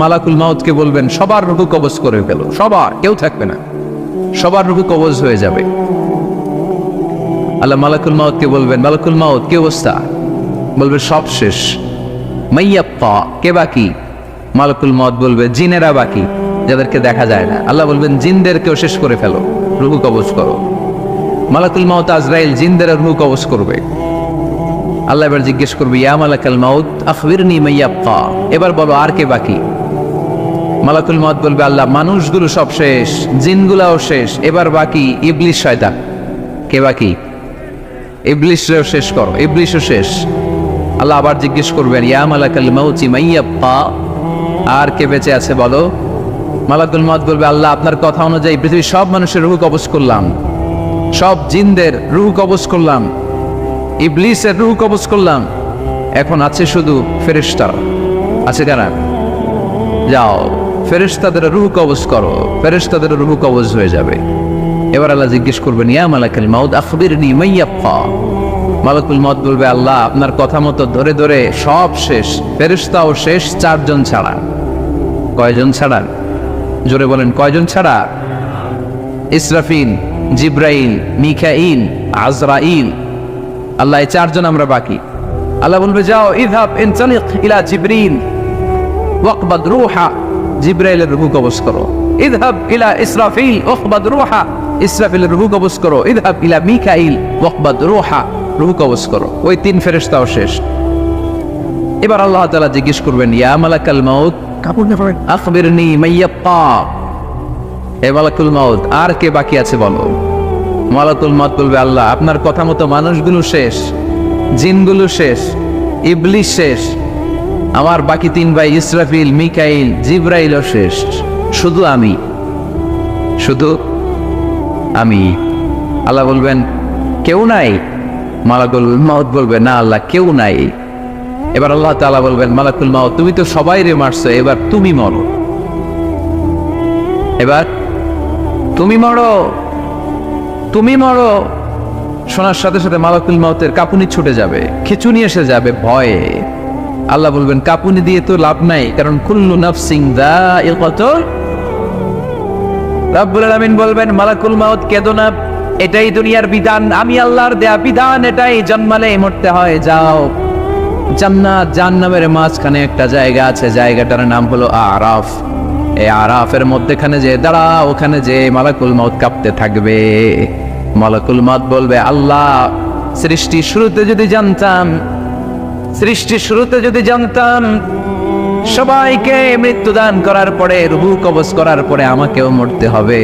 মালাকুল মাউতকে বলবেন সবার রূহ কবজ করে ফেলো, সবার, কেউ থাকবে না, সবার রূহ কবজ হয়ে যাবে। আল্লাহ মালাকুল মাউতকে বলবেন, মালাকুল মাউত কি অবস্থা? বলবে সব শেষ। মাইয়াপ্পা, কে বাকি? মালাকুল মাউত বলবে জিনেরা বাকি, যাদেরকে দেখা যায় না। আল্লাহ বলবেন জিনদেরকেও শেষ করে ফেলো, রূহ কবজ করো। মালাকুল মাউত আজরাইল জিনদের রূহ কবজ করবে। আল্লাহ এবার জিজ্ঞেস করবে, ইয়া মালাকাল মাউত আখবিরনি মাইয়াপ্পা, এবার বলো আর কে বাকি? মালাকুল মাউত বলবে, আল্লাহ মানুষগুলো সব শেষ, জিনগুলাও শেষ, এবার বাকি ইবলিস শয়তান। কে বাকি? ইবলিসও শেষ করো, ইবলিসও শেষ। আল্লাহ আবার জিজ্ঞেস করবেন, ইয়া মালাকাল মাউতি মাইয়াপ্পা, আর কে বেঁচে আছে বলো? মালাকুল মাউত বলবে, আল্লাহ আপনার কথা অনুযায়ী পৃথিবীর সব মানুষের রূহ কবজ করলাম, সব জিনদের রূহ কবজ করলাম, ইবলিসের রূহ কবজ করলাম, এখন আছে শুধু ফেরেশতারা। আছে কারা? যাও ফেরেশতাদের রূহ কবজ করো, ফেরেশতাদের রূহ কবজ হয়ে যাবে। এবার আল্লাহ জিজ্ঞেস করবেন, ইয়া মালাকাল মাউত আখবিরনি মাইয়াপ্পা। মালাকুল মাউত বলবে, আল্লাহ আপনার কথা মতো ধরে ধরে সব শেষ, ফেরেশতাও শেষ, চারজন ছাড়া। কয়জন ছাড়া? জোরে বলেন, কয়জন ছাড়া? ইসরাফিল, জিব্রাইল, মিকাইল, আজরাইল। আল্লাহ এই চারজন আমরা বাকি। আল্লাহ বলবে, যাও ইযহাব ইনতালিক ইলা জিবরিল ওয়াকবাদ রূহা, জিব্রাইলের রূহ কবজ করো। ইযহাব ইলা ইসরাফিল ওয়াকবাদ রূহা, ইসরাফিলের রূহ কবজ করো। ইযহাব ইলা মিকাইল ওয়াকবাদ রূহা, রূহ কবজ করো। ওই তিন ফেরেশতাও শেষ। এবার আল্লাহ তাআলা জিজ্ঞেস করবেন, ইয়া মালাকাল মাউত আখবিরনি মাইয়াপ্পা, হে মালাকুল মাউত আর কে বাকি আছে বলো? মালাকুল মাউত বলবে, আল্লাহ আপনার কথা মতো মানুষগুলো শেষ, জিনগুলো শেষ, ইবলিস শেষ, আমার বাকি তিন ভাই ইসরাফিল, মিকাইল, জিব্রাইলও শেষ, শুধু আমি, শুধু আমি। আল্লাহ বলবেন, কেউ নাই? মালাকুল মাউত বলবে, না আল্লাহ কেউ নাই। এবার আল্লাহ তাআলা বলবেন, মালাকুল মাউত তুমি তো সবাই রে মারছো, এবার তুমি মরো, এবার তুমি মরো, তুমি মরো। শোনার সাথে সাথে মালাকুল মাউতের কাঁপুনি ছুটে যাবে, খিঁচুনি এসে যাবে ভয়ে। আল্লাহ বলবেন, কাঁপুনি দিয়ে তো লাভ নাই, কারণ কুল্লু নাফসিন যায়িকাতুল। রব্বুল আলামিন বলবেন, মালাকুল মাউত কেঁদো না, এটাই দুনিয়ার বিধান, আমি আল্লাহর দেয়া বিধান, এটাই, জন্মালে মরতে হয়। যাও জান্নাত জাহান্নামের মাঝখানে একটা জায়গা আছে, জায়গাটার নাম হলো আরাফ। এই আরাফের মধ্যখানে যে দাঁড়া, ওখানে যে মালাকুল মাউত কাঁপতে থাকবে। মালাকুল মাউত বলবে, আল্লাহ সৃষ্টির শুরুতে যদি জানতাম, সৃষ্টির শুরুতে যদি জানতাম সবাইকে মৃত্যুদান করার পরে, রূহ কবজ করার পরে আমাকেও মরতে হবে,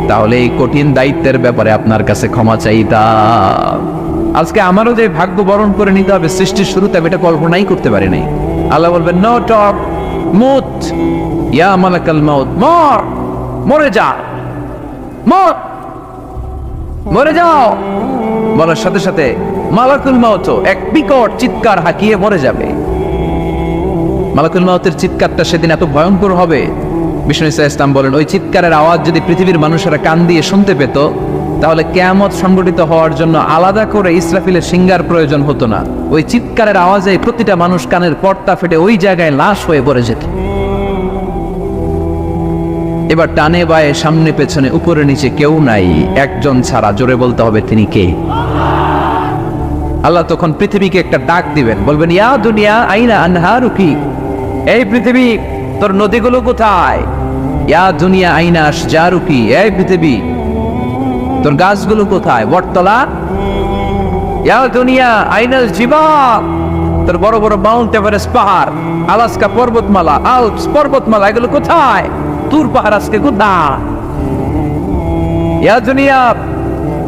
তাহলে এই কঠিন দায়িত্বের ব্যাপারে আপনার কাছে ক্ষমা চাইতাম। আজকে আমারও যে ভাগ্য বরণ করে নিতে হবে সৃষ্টির শুরুতে, আমি এটা কল্পনাই করতে পারি নাই। আল্লাহ বলবেন, নো টক, মুত, ইয়া মালাকাল মাউত, মর, মরে যা, মর, মরে যাও। বলার সাথে সাথে মালাকুল মাউত এক বিকট চিৎকার হাঁকিয়ে মরে যাবে। মালাকুল মাউতের চিৎকারটা সেদিন এত ভয়ঙ্কর হবে, বিষ্ণু ইসা ইসলাম বলেন, ওই চিৎকারের আওয়াজ যদি পৃথিবীর মানুষেরা কান দিয়ে শুনতে পেত, তাহলে কিয়ামত সংগঠিত হওয়ার জন্য আলাদা করে ইসরাফিলের সিঙ্গার প্রয়োজন হতো না। ওই চিৎকারের আওয়াজে প্রতিটা মানুষ কানের পর্দা ফেটে ওই জায়গায় লাশ হয়ে পড়ে যেত। এবার টানে বায়ে, সামনে পেছনে, উপরে নিচে কেউ নাই, একজন ছাড়া। জোরে বলতে হবে, তিনি কে? আল্লাহ তখন পৃথিবীকে একটা ডাক দিবেন, বলবেন, ইয়া দুনিয়া আইনা আনহারুকি, এই পৃথিবী তোর নদীগুলো কোথায়? ইয়া দুনিয়া আইনা আশজারুকি, এই পৃথিবী তোর গাছগুলো কোথায়? বটতলা। ইয়া দুনিয়া আইনাল জিবাল, তোর বড় বড় মাউন্ট এভারেস্ট পাহাড়, আলাস্কা পর্বতমালা, আল্পস পর্বতমালা, এগুলো কোথায়? তুর পাহাড় আজকে কোথায়? ইয়া দুনিয়া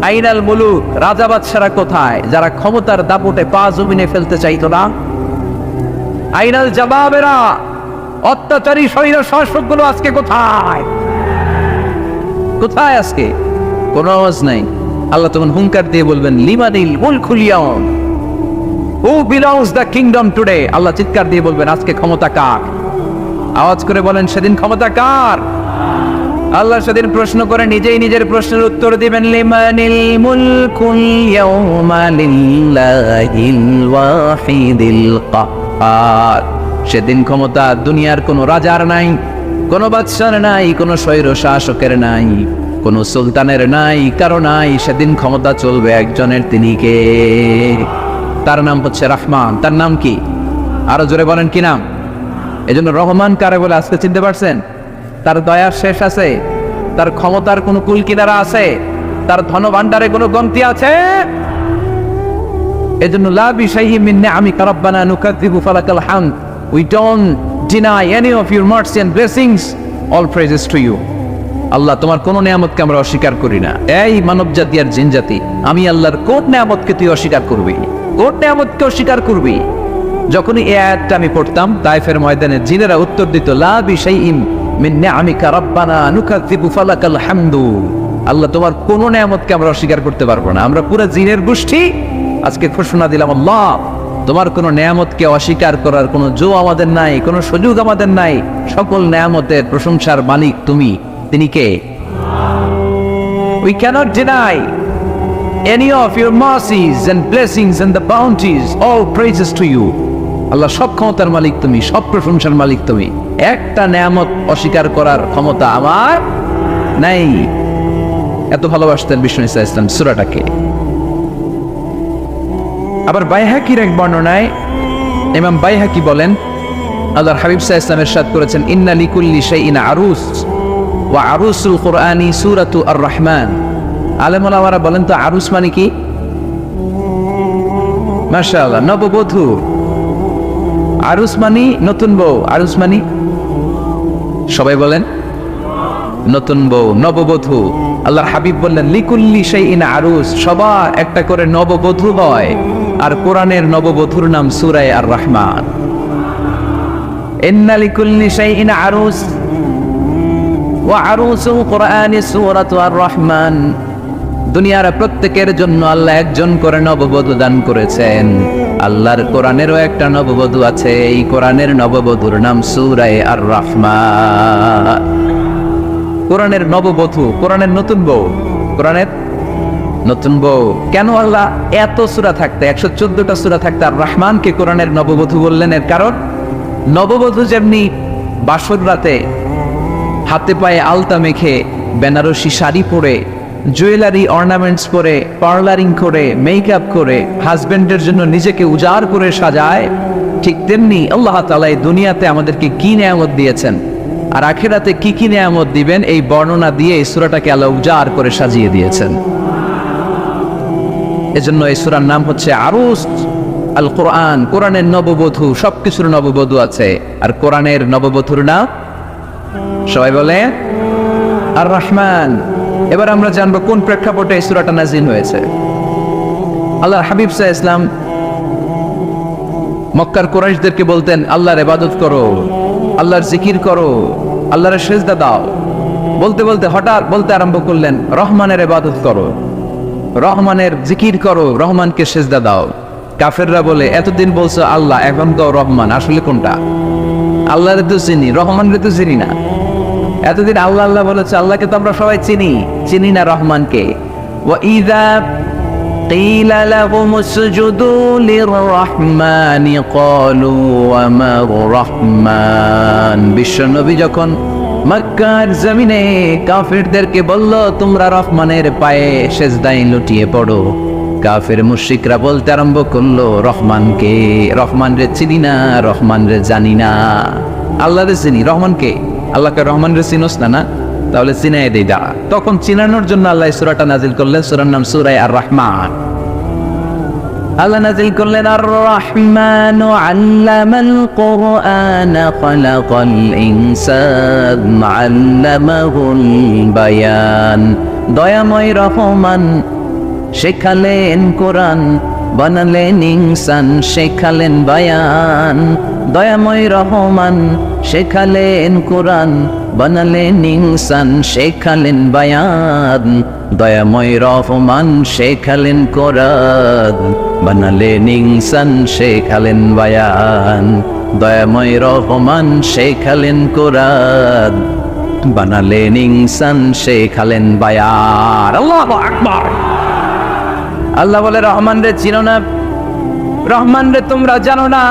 আইনাল মুলুক, রাজা বাদশারা কোথায়, যারা ক্ষমতার দাপটে পা জমিনে ফেলতে চাইতো না? আইনাল জাবাবেরা, অত্যাচারী স্বৈর শাসকগুলো আজকে কোথায়? কোথায় আজকে? কোনো আওয়াজ নাই। আল্লাহ তখন হুঙ্কার দিয়ে বলবেন, লিমানিল মুলকুল ইয়াউম, who belongs the kingdom today. আল্লাহ চিৎকার দিয়ে বলবেন, আজকে ক্ষমতা কার? আওয়াজ করে বলেন, সেদিন ক্ষমতা কার? আল্লাহ সেদিন প্রশ্ন করে নিজেই নিজের প্রশ্নের উত্তর দিবেন, লিমানিল মুলকুল ইয়াউমা লিল্লাহিল ওয়াহিদিল কাহ্হার। সেদিন ক্ষমতা দুনিয়ার কোনো রাজার নাই, কোনো বাদশার নাই, কোনো স্বৈর শাসকের নাই, কোনো সুলতানের নাই, কারো নাই। সেদিন ক্ষমতা চলবে একজনের, তিনি কে? তার নাম হচ্ছে রহমান। তার নাম কি? আরো জোরে বলেন কি নাম? এজন্য রহমান কারে বলে আজকে চিনতে পারছেন? তার দয়ার শেষ আছে? তার ক্ষমতার কোনো কুল কিনারা আছে? তার ধনভাণ্ডারে কোনো গন্তি আছে? এজন্য লা বিশাইইন মিন নিআমিকা রাব্বানা নুকাযযিবু ফালাকাল হামদ, we don't deny any of your mercy and blessings, all praises to you. আল্লাহ, তোমার কোন নিয়ামতকে আমরা অস্বীকার করি না। এই মানব জাতি আর জিন জাতি, আমি আল্লাহর কোন নিয়ামতকে তুই অস্বীকার করবি? কোন নিয়ামতকে অস্বীকার করবি? যখনই এই আয়াতটা আমি পড়তাম, তায়েফের ময়দানে জিনেরা উত্তর দিত, লা বিশাইইন মিন নিআমিকা রাব্বানা নুকাযযিবু ফালাকাল হামদু। আল্লাহ, তোমার কোন নিয়ামতকে আমরা অস্বীকার করতে পারবো না। আমরা পুরো জিনের গোষ্ঠী আজকে ঘোষণা দিলাম, আল্লাহ তোমার কোন নিয়ামতকে অস্বীকার করার কোনো জো আমাদের নাই, কোনো সুযোগ আমাদের নাই। সকল নিয়ামতের প্রশংসার মালিক তুমি। তিনি কে? We cannot deny any of your mercies and blessings and the bounties, all praises to you. আল্লাহ, সব ক্ষমতার মালিক তুমি, সব প্রশংসার মালিক তুমি। একটা নিয়ামত অস্বীকার করার ক্ষমতা আমার নাই। এত ভালোবাসতেন বিষ্ণু ঈসা ইসলাম সূরাটাকে। আবার বাইহাকির এক বর্ণনায় ইমাম বাইহাকি বলেন, আল্লাহর হাবিব সাল্লাল্লাহু আলাইহি ওয়াসাল্লাম ইরশাদ করেছেন, ইন্না লিকুল্লি শাইইন আরুস ওয়া আরুসুল কুরআনি সূরাতু আর রহমান। আলেম ওলামারা বলেন তো আরুস মানে কি? মাশাআল্লাহ, নববধূ। আরুস মানে নতুন বউ। আরুস মানে সবাই বলেন নতুন বউ, নববধূ। আল্লাহর হাবিব বললেন, লিকুল্লি শাইইন আরুস, সবার একটা করে নববধূ হয়। আর কোরআনের নববধূর নাম সূরা আর রহমান। ইন্না লিকুল্লি শাইইন আরুস ওয়া আরুসুল কুরআনি সূরাতু আর রহমান। দুনিয়ার প্রত্যেকের জন্য আল্লাহ একজন করে নববধূ দান করেছেন। আল্লাহর কোরআনেরও একটা নববধূ আছে। এই কোরআনের নববধূর নাম সূরা আর রহমান। কোরআনের নববধূ, কোরআনের নতুন বউ, কোরআনের নতুন বউ। কেন আল্লাহ এত সূরা থাকতে, 114টা সূরা থাকতে আর রহমানকে কোরআনের নববধূ বললেন? এর কারণ, নববধূ যেমনি বাসর রাতে হাতে পায়ে আলতা মেখে, বেনারসি শাড়ি পরে, জুয়েলারি অর্নামেন্টস পরে, পার্লারিং করে, মেকআপ করে হাজবেন্ডের জন্য নিজেকে উজাড় করে সাজায়, ঠিক তেমনি আল্লাহ তাআলা এই দুনিয়াতে আমাদেরকে কি নিয়ামত দিয়েছেন আর আখিরাতে কি কি নিয়ামত দিবেন, এই বর্ণনা দিয়ে এই সূরাটাকে আল্লাহ উজাড় করে সাজিয়ে দিয়েছেন। এজন্য এই সূরার নাম হচ্ছে আরুস আল কোরআন। কোরআনের নববধূ, সবকিছুর নববধূ আছে। আর কোরআনের নববধূর নাম সবাই বলে আর রহমান। এবার আমরা জানবো কোন প্রেক্ষাপটে এই সূরাটা নাযিল হয়েছে। আল্লাহর হাবিব সাল্লাল্লাহু আলাইহি ওয়াসাল্লাম মক্কার কুরাইশদেরকে বলতেন, আল্লাহর ইবাদত করো, আল্লাহর জিকির করো, আল্লাহর সেজদা দাও। বলতে বলতে হঠাৎ বলতে আরম্ভ করলেন, রহমানের ইবাদত করো, রহমানের জিকির করো, রহমানকে সেজদা দাও। কাফেররা বলে, এতদিন বলছো আল্লাহ, এখন তো রহমান, আসলে কোনটা? আল্লাহরে তো চিনি, রহমানরে তো চিনি না। এতদিন আল্লাহ আল্লাহ বলেছে, আল্লাহকে তো আমরা সবাই চিনি না রহমানকে। ওয়া ইযা কিলা লাহুম উসজুদু লিররহমানি ক্বালু ওয়া মা রহমান। বিশ্বনবী যখন মক্কার জমিনে কাফেরদেরকে বলল, তোমরা রহমানের পায়ে সেজদায় লুটিয়ে পড়ো, কাফের মুশরিকরা বলতে আরম্ভ করলো, রহমানকে, রহমানরে চিনি না, রহমানরে জানি না। আল্লাহরে চিনি, রহমানকে? আল্লাহকে রহমানরে চিনোস না? না, তাহলে চিনাই দেই দাঁড়া। তখন চিনানোর জন্য আল্লাহ সূরাটা নাজিল করলেন। সূরার নাম সূরা আর রহমান। আল্লাহ নাজিল করলেন, আর রহমান আল্লামাল কুরআন খালাকাল ইনসান আল্লামাহুল বায়ান। দয়াময় রহমান শেখালেন কোরআন, বানালেন ইনসান, শেখালেন বায়ান। দয়াময় রহমান শেখালেন কোরআন, বানালেন ইনসান, শেখালেন বায়ান। দয়াময় রহমান শেখালেন কোরআন, বানালেন ইনসান, শেখালেন বায়ান। দয়াময় রহমান শেখালেন কোরআন, বানালেন ইনসান, শেখালেন বায়ান। আল্লাহু আকবার। আল্লাহ বলে, রহমান রে চিনো না, রহমান রে তোমরা জানো না,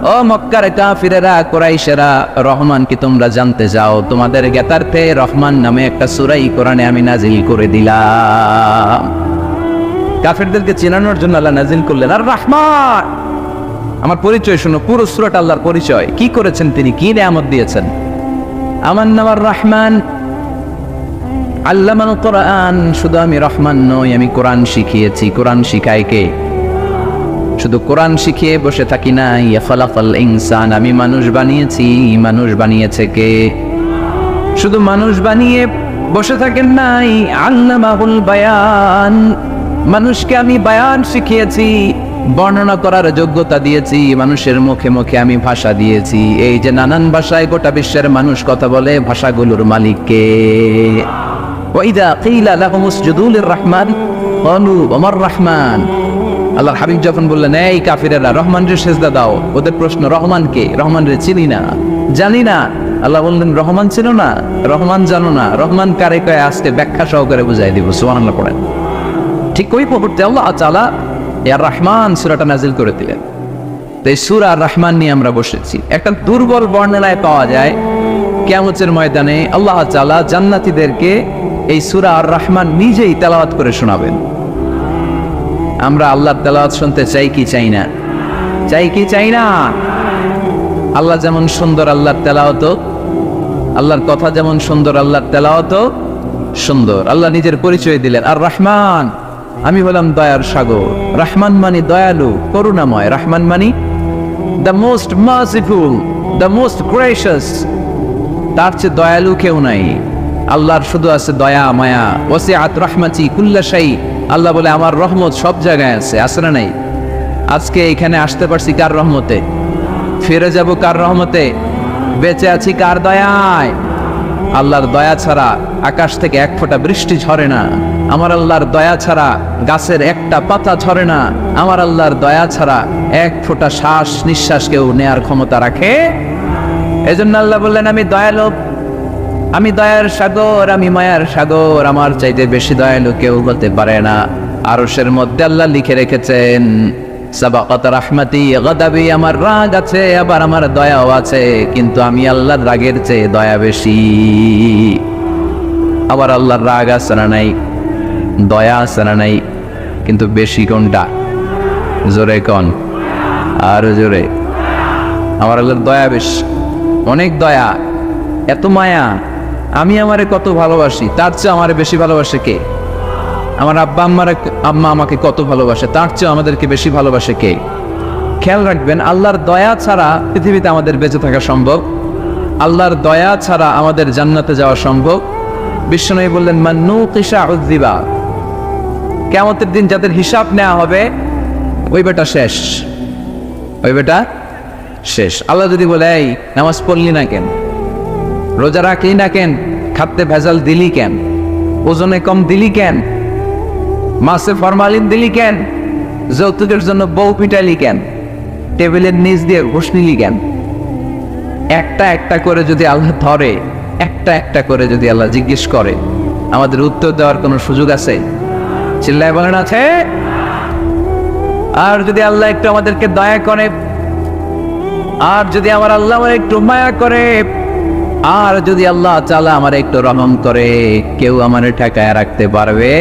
ও মক্কার কাফিরেরা কুরাইশেরা, রহমান কি তোমরা জানতে চাও? তোমাদের জ্ঞাতার্থে রহমান নামে একটা সূরা কোরআনে আমি নাজিল করে দিলাম। কাফিরদেরকে চেনানোর জন্য আল্লাহ নাজিল করলেন আর রহমান। আমার পরিচয় শোনো, পুরো সূরাটা আল্লাহর পরিচয়, কি করেছেন তিনি, কি নিয়ামত দিয়েছেন। আমার নাম আর রহমান, আল্লামাল কোরআন। শুধু আমি রহমান নই, আমি কোরআন শিখিয়েছি। কোরআন শিখায় কে? শুধু কোরআন শিখিয়ে বসে থাকি নাই। খালাকাল ইনসান, আমি মানুষ বানিয়েছি। মানুষ বানিয়েছে কে? শুধু মানুষ বানিয়ে বসে থাকেন নাই, আল্লামাহুল বায়ান, মানুষকে আমি বায়ান শিখিয়েছি, বর্ণনা করার যোগ্যতা দিয়েছি। মানুষের মুখে মুখে আমি ভাষা দিয়েছি। এই যে নানান ভাষায় গোটা বিশ্বের মানুষ কথা বলে, ভাষাগুলোর মালিক কে? ওয়াইদা কিলা লাহুম উসজুদু লিররহমান ক্বালু ওমার রহমান। আল্লাহর হাবিব যখন বললেন এই কাফিরেরা রহমানরে সিজদা দাও, ওদের প্রশ্ন রহমান কে? রহমানরে চিনি না, জানি না। আল্লাহ বললেন রহমান ছিল না, রহমান জানো না, রহমান কারে কয় আজকে ব্যাখ্যা সহকারে বুঝাই দিব। সুবহানাল্লাহ পড়েন। ঠিক ওই মুহূর্তে আল্লাহ তাআলা আর রহমান সূরাটা নাজিল করে দিলেন। তো এই সূরা আর রহমান নিয়ে আমরা বসেছি। একটা দুর্বল বর্ণনায় পাওয়া যায় কিয়ামতের ময়দানে আল্লাহ তাআলা জান্নাতীদেরকে এই সূরা আর রহমান নিজেই তেলাওয়াত করে শোনাবেন। আমরা আল্লাহর তেলাওয়াত শুনতে চাই কি চাই না? চাই কি চাই না? আল্লাহ যেমন সুন্দর, আল্লাহর তেলাওয়াত, আল্লাহর কথা যেমন সুন্দর, আল্লাহর তেলাওয়াত সুন্দর। আল্লাহ নিজের পরিচয় দিলেন আর রহমান, আমি হলাম দয়ার সাগর। রহমান মানে দয়ালু, করুণাময়। রহমান মানে the most merciful, the most gracious. তার চেয়ে দয়ালু কেউ নাই। আল্লাহর শুধু আছে দয়া মায়া। ওয়াসিআত রাহমাতি কুল্লা শাই। আল্লাহ বলে আমার রহমত সব জায়গায় আছে। আছে না নাই? আজকে এখানে আসতে পারছি কার রহমতে? ফিরে যাব কার রহমতে? বেঁচে আছি কার দয়ায়? আল্লাহর দয়া ছাড়া আকাশ থেকে এক ফোঁটা বৃষ্টি ঝরে না। আমার আল্লাহর দয়া ছাড়া গাছের একটা পাতা ঝরে না। আমার আল্লাহর দয়া ছাড়া এক ফোঁটা শ্বাস নিঃশ্বাস কেউ নেয়ার ক্ষমতা রাখে? এজন্য আল্লাহ বললেন আমি দয়ালু, আমি দয়ার সাগর, আমি মায়ার সাগর। আমার চাইতে বেশি দয়ালু কেউ হতে পারে না। আরশের মধ্যে আল্লাহ লিখে রেখেছেন সাবাকাত রাহমাতি গাদাবি, আমার রাগ আছে আবার আমার দয়াও আছে, কিন্তু আমি আল্লাহর রাগের চেয়ে দয়া বেশি। আবার আল্লাহর রাগ আছে না নাই? দয়া আছে না নাই? কিন্তু বেশি কোনটা? জোরে কোন? আর জোরে। আমার আল্লাহর দয়া বেশি, অনেক দয়া, এত মায়া। আমি আমারে কত ভালোবাসি, তার চেয়ে আমারে বেশি ভালোবাসে কে? আমার আম্মা আমাকে কত ভালোবাসে, তার চেয়ে আমাদেরকে বেশি ভালোবাসে কে? খেয়াল রাখবেন, আল্লাহর দয়া ছাড়া পৃথিবীতে আমাদের বেঁচে থাকা সম্ভব। আল্লাহর দয়া ছাড়া আমাদের জান্নাতে যাওয়া সম্ভব। বিশ্বনবী বললেন মান নুকিশা উযযিবা, কিয়ামতের দিন যাদের হিসাব নেওয়া হবে ওই বেটা শেষ, ওই বেটা শেষ। আল্লাহ যদি বলে এই নামাজ পড়লি না কেন, রোজা রাখলি না কেন, খাদ্যে ভেজাল দিলি কেন, ওজনে কম দিলি কেন, মাছে ফরমালিন দিলি কেন, যৌতুকের জন্য বউ পিটালি কেন, টেবিলের নিচ দিয়ে ঘুষ নিলি কেন, একটা একটা করে যদি আল্লাহ ধরে, একটা একটা করে যদি আল্লাহ জিজ্ঞেস করে, আমাদের উত্তর দেওয়ার কোনো সুযোগ আছে? চিল্লায় বলেন আছে? আর যদি আল্লাহ একটু আমাদেরকে দয়া করে, আর যদি আমার আল্লাহ আমার একটু মায়া করে, আর যদি আল্লাহ তাআলা আমার একটু রহম করে, কেউ আমার ঠেকায় রাখতে পারবে?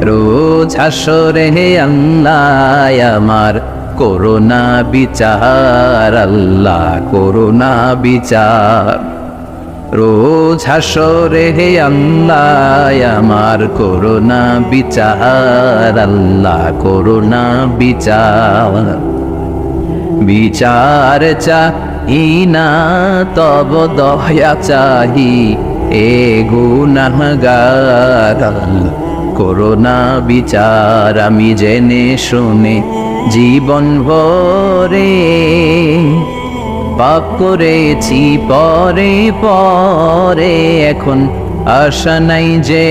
রোজ হাসরে হে আল্লাহ আমার করোনা বিচার, আল্লাহ করোনা বিচার। রোজ হাসরে হে আল্লাহ আমার করোনা বিচার, আল্লাহ করোনা বিচার। বিচার চাহি না তব দয়া চাহি, এ গুনাহগার করোনা বিচার। আমি জেনে শুনে জীবন ভরে পাপ করেছি পরে পরে, এখন আশা নাই যে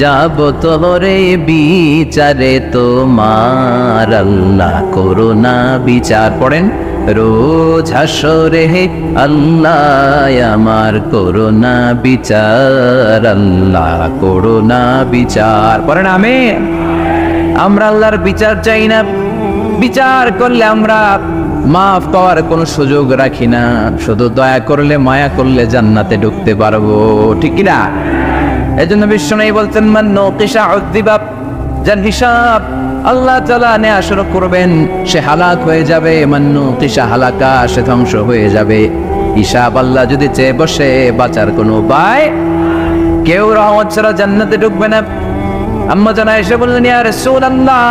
যাব তোরে বিচারে তোমার, আল্লাহ করোনা বিচার। পড়েন রোজ হাসরে হে আল্লাহ আমার করোনা বিচার, আল্লাহ করোনা বিচার। পড়েন আমিন। আমরা আল্লাহর বিচার চাই না। বিচার করলে আমরা মাফ পাওয়ার কোনো সুযোগ রাখি না, শুধু দয়া করলে মায়া করলে জান্নাতে ঢুকতে পারবো, ঠিক কি না? এজন্য বিশ্বনবী বলতেন মান নুকিশা উযযিবা, যার হিসাব আল্লাহ তাআলা নেওয়া শুরু করবেন সে হালাক হয়ে যাবে, মান নুকিশা হালাকা, সে ধ্বংস হয়ে যাবে। হিসাব আল্লাহ যদি চেয়ে বসে বাঁচার কোনো উপায়, কেউ রহমত ছাড়া জান্নাতে ঢুকবে না। আম্মা জানা এসে বললেন ইয়া রাসূলুল্লাহ,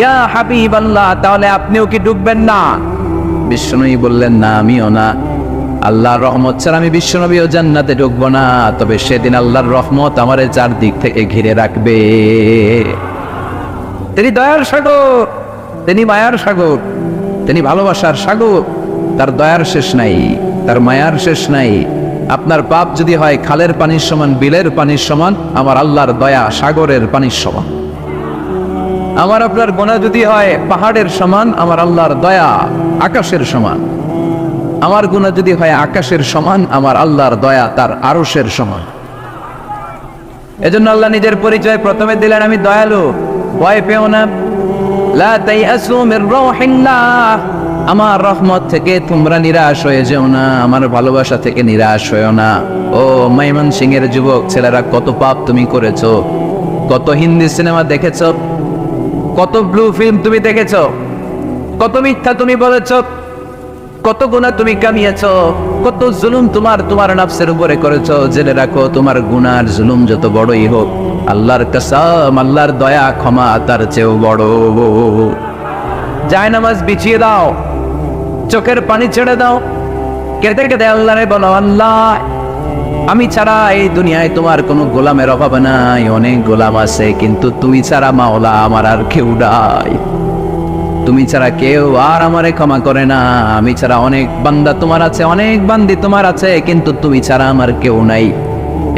ইয়া হাবিবাল্লাহ, তাহলে আপনিও কি ঢুকবেন না? বিশ্বনবী বললেন না, আমিও না। আল্লাহর রহমত ছাড়া আমি বিশ্বনবীও জান্নাতে ঢুকবো না, তবে সেদিন আল্লাহর রহমত আমারে চারদিক থেকে ঘিরে রাখবে। তিনি দয়ার সাগর, তিনি মায়ার সাগর, তিনি ভালোবাসার সাগর। তার দয়ার শেষ নাই, তার মায়ার শেষ নাই। আপনার পাপ যদি হয় খালের পানির সমান, বিলের পানির সমান, আমার আল্লাহর দয়া সাগরের পানির সমান। আমার আপনার গুনাহ যদি হয় পাহাড়ের সমান, আমার আল্লাহর দয়া আকাশের সমান। আমার গুনাহ যদি হয় আকাশের সমান, আমার আল্লাহর দয়া তার আরশের সমান। এজন্য আল্লাহ নিজের পরিচয় প্রথমে দিলেন, আমি দয়ালু, ভয় পেও না। লা তাইয়াসু মির রাহিল্লাহ, আমার রহমত থেকে তোমরা নিরাশ হয়ে যেও না, আমার ভালোবাসা থেকে নিরাশ হয়েও না। ও ময়মনসিংহের যুবক ছেলেরা, কত পাপ তুমি করেছো, কত হিন্দি সিনেমা দেখেছো, কত ব্লু ফিল্ম তুমি দেখেছো, কত মিথ্যা তুমি বলেছো, কত গুনাহ তুমি কামিয়েছো, কত জুলুম তোমার নাফসের উপরে করেছো। জেনে রাখো, তোমার গুনার জুলুম যত বড়ই হোক, আল্লাহর কসম, আল্লাহর দয়া ক্ষমা তার চেয়েও বড়। জায়নামাজ বিছিয়ে দাও, চোখের পানি ছেড়ে দাও, কেঁদে কেঁদে আল্লাহরে বলো, আল্লাহ আমি ছাড়া এই দুনিয়ায় তোমার কোনো গোলামের অভাব নাই, অনেক গোলাম আছে, কিন্তু তুমি ছাড়া মাওলা আমার আর কেউ নাই। তুমি ছাড়া কেউ আর আমারে ক্ষমা করে না। আমি ছাড়া অনেক বান্দা তোমার আছে, অনেক বান্দি তোমার আছে, কিন্তু তুমি ছাড়া আমার কেউ নাই।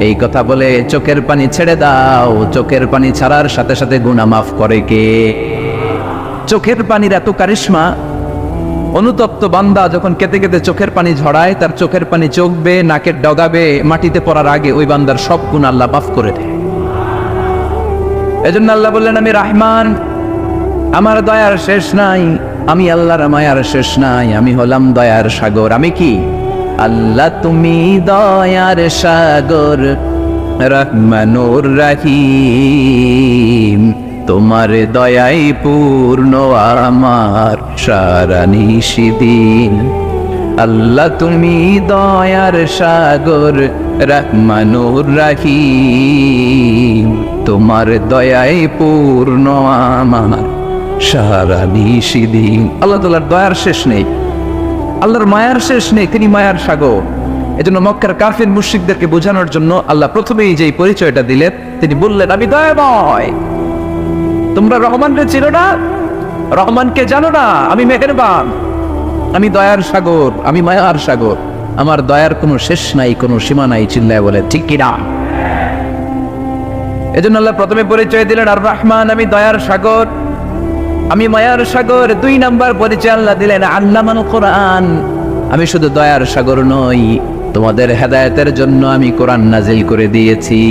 এই কথা বলে চোখের পানি ছেড়ে দাও। চোখের পানি ছাড়ার সাথে সাথে গুনাহ মাফ করে কে? চোখের পানির এত কারিশমা, অনুতপ্ত বান্দা যখন কেঁদে কেঁদে চোখের পানি ঝরায়, তার চোখের পানি চোখ বেয়ে নাকের ডগাবে মাটিতে পড়ার আগে ওই বান্দার সব গুনাহ আল্লাহ মাফ করে দেয়। এজন্য আল্লাহ বললেন, আমি রহমান, আমার দয়ার শেষ নাই, আমি আল্লাহর মায়ার শেষ নাই, আমি হলাম দয়ার সাগর। আমি কি? আল্লাহ তুমি দয়ার সাগর, রহমানুর রহিম, তোমার দয়াই পূর্ণ আমার সারা নিশিদিন। আল্লাহ তুমি দয়ার সাগর, রহমানুর রহিম, তোমার দয়াই পূর্ণ আমার সারা নিশিদিন। আল্লাহ তাআলার দয়ার শেষ নেই, আল্লাহর মায়ার শেষ নেই, তিনি মায়ার সাগর। এজন্য মক্কার কাফির মুশরিকদেরকে বোঝানোর জন্য আল্লাহ প্রথমেই যে পরিচয়টা দিলেন, তিনি বললেন, আমি দয়াময়। তোমরা রহমানকে চিনো না, রহমানকে জানো না? আমি মেহেরবান, আমি দয়ার সাগর, আমি মায়ার সাগর, আমার দয়ার কোনো শেষ নাই, কোনো সীমা নাই। চিল্লায় বলে ঠিক কিনা? এজন্য আল্লাহ প্রথমে পরিচয় দিলেন আর রহমান, আমি দয়ার সাগর, আমি মায়ার সাগর। 2 নাম্বার পরিচয় আল্লাহ দিলেন আল্লামাল কোরআন, আমি শুধু দয়ার সাগর নই, তোমাদের হেদায়েতের জন্য আমি কোরআন নাজিল করে দিয়েছি,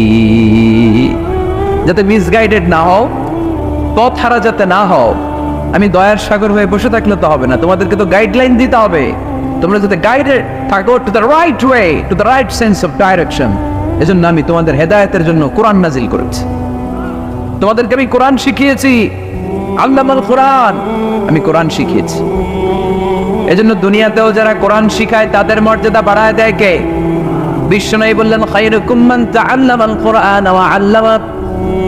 যাতে মিসগাইডেড না হও, পথ হারা যাতে না হও। আমি দয়ার সাগর হয়ে বসে থাকলে তো হবে না, তোমাদেরকে তো গাইডলাইন দিতে হবে, তোমরা যাতে গাইডেড থাকো to the right way, to the right sense of direction. এজন্য আমি তোমাদের হেদায়েতের জন্য কোরআন নাজিল করেছি, তোমাদেরকে আমি কোরআন শিখিয়েছি। আল্লামাল কোরআন, আমি কোরআন শিখিয়েছি। এজন্য দুনিয়াতেও যারা কোরআন শিখায় তাদের মর্যাদা বাড়ায় দেয় কে? বিশ্বনবী বললেন, খায়রুকুম মান তাআল্লামাল কোরআন ওয়া আল্লামা,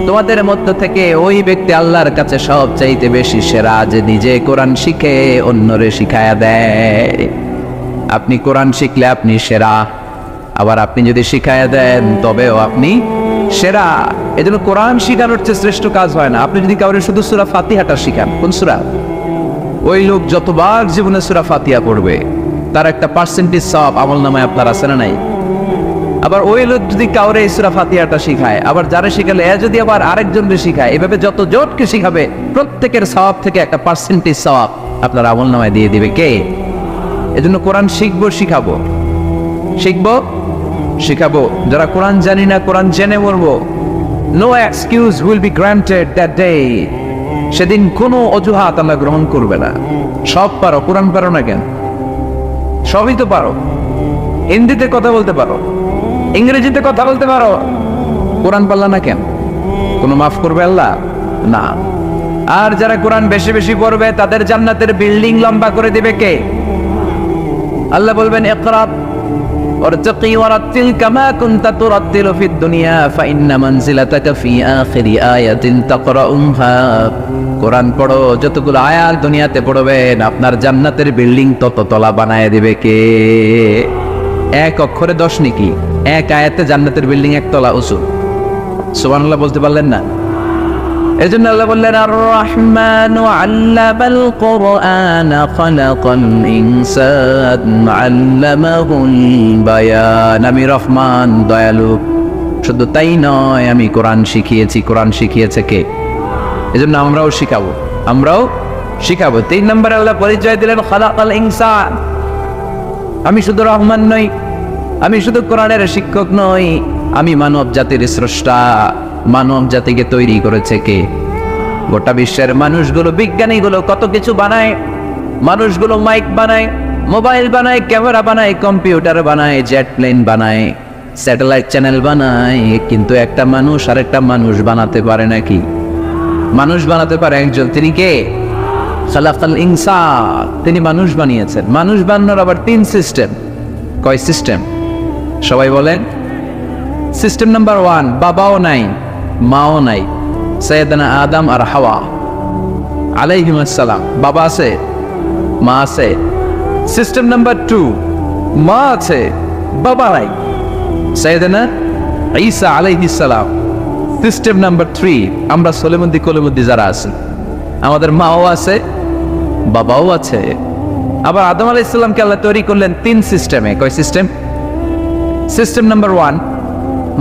তোমাদের মধ্য থেকে ওই ব্যক্তি আল্লাহর কাছে সবচাইতে বেশি সেরা, যে নিজে কোরআন শিখে অন্যরে শিখায়া দেয়। আপনি কোরআন শিখলে আপনি সেরা, আবার আপনি যদি শিখায়া দেন তবেও আপনি সেরা। এজন্য কোরআন শিখানোর চেয়ে শ্রেষ্ঠ কাজ হয় না। আপনি যদি কাউরে শুধু সূরা ফাতিহাটা শিখান, কোন সূরা, ওই লোক যতবার জীবনে সূরা ফাতিহা পড়বে তার একটা পার্সেন্টেজ সওয়াব আমলনামায় আপনার আছে না নাই? আবার ওই লোক যদি কাউরে এই সূরা ফাতিহাটা শিখায়, আবার যারা শিখালে এ যদি আবার আরেকজনকে শিখায়, এভাবে যত জোটকে শিখাবে প্রত্যেকের সওয়াব থেকে একটা পার্সেন্টেজ সওয়াব আপনার আমলনামায় দিয়ে দিবে কে? এজন্য কোরআন শিখবো, শিখাবো, শিখবো, শিখাবো। যারা কোরআন জানি না, কোরআন জেনে মরবো। No excuse will be granted that day. সেদিন কোনো অজুহাত আল্লাহ গ্রহণ করবে না। সব পারো, কোরআন পারো না কেন? সবই তো পারো। হিন্দিতে কথা বলতে পারো, ইংরেজিতে কথা বলতে পারো, কোরআন পারলা না কেন? কোনো মাফ করবে আল্লাহ? না। আর যারা কোরআন বেশি বেশি পড়বে তাদের জান্নাতের বিল্ডিং লম্বা করে দিবে কে? আল্লাহ বলবেন ইকরা ওয়ারতাকি ওয়ারাতিল কামা কুনতা তুরাতিলু ফিদ দুনিয়া ফাইন্না মানজিলাতাকা ফি আখিরি আয়াতিন তাকরাউহা। কোরআন পড়ো, যতগুলো আয়াত দুনিয়াতে পড়বেন আপনার জান্নাতের বিল্ডিং তত তলা বানায় দিবে কে? এক অক্ষরে 10 নেকি, এক আয়াতে জান্নাতের বিল্ডিং একতলা উঁচু। সুবহানাল্লাহ বলতে পারলেন না? এজন্য আল্লাহ বললেন আর রহমানু আল্লামাল কুরআন খালাকাল ইনসান আল্লামাহুল বায়ান। আমি রহমান, দয়ালু। শুধু তাই নয়, আমি কোরআন শিখিয়েছি। কোরআন শিখিয়েছে কে? এজন্য আমরাও শিখাবো, আমরাও শিখাবো। 3 নম্বরে আল্লাহ পরিচয় দিলেন খালাকাল ইনসান। আমি শুধু রহমান নই, আমি শুধু কোরআনের শিক্ষক নই, আমি মানব জাতির স্রষ্টা। মানব জাতিকে তৈরি করেছে কে? গোটা বিশ্বের মানুষগুলো, বিজ্ঞানীগুলো কত কিছু বানায়। মানুষগুলো মাইক বানায়, মোবাইল বানায়, ক্যামেরা বানায়, কম্পিউটার বানায়, জেট প্লেন বানায়, স্যাটেলাইট চ্যানেল বানায়, কিন্তু একটা মানুষ আর একটা মানুষ বানাতে পারে নাকি? মানুষ বানাতে পারে একজন, তিনি কে? খালাকাল ইনসান। তিনি মানুষ বানিয়েছেন। মানুষ বানানোর আবার 3 সিস্টেম। কয় সিস্টেম? সবাই বলেন। সিস্টেম নাম্বার 1, বাবাও নাই, মাও নাই, সাইয়েদানা আদম আর হাওয়া আলাইহিমুস সালাম। বাবা আছে, মা আছে। সিস্টেম নাম্বার 2, মা আছে, বাবা নাই, সাইয়েদানা ঈসা আলাইহিস সালাম। সিস্টেম নাম্বার 3, আমরা সলিমুদ্দি কলিমুদ্দি যারা আছি, আমাদের মাও আছে, বাবাও আছে। আবার আদম আলাইহিস সালামকে আল্লাহ তৈরি করলেন 3 সিস্টেমে। কয় সিস্টেম? সিস্টেম নাম্বার 1,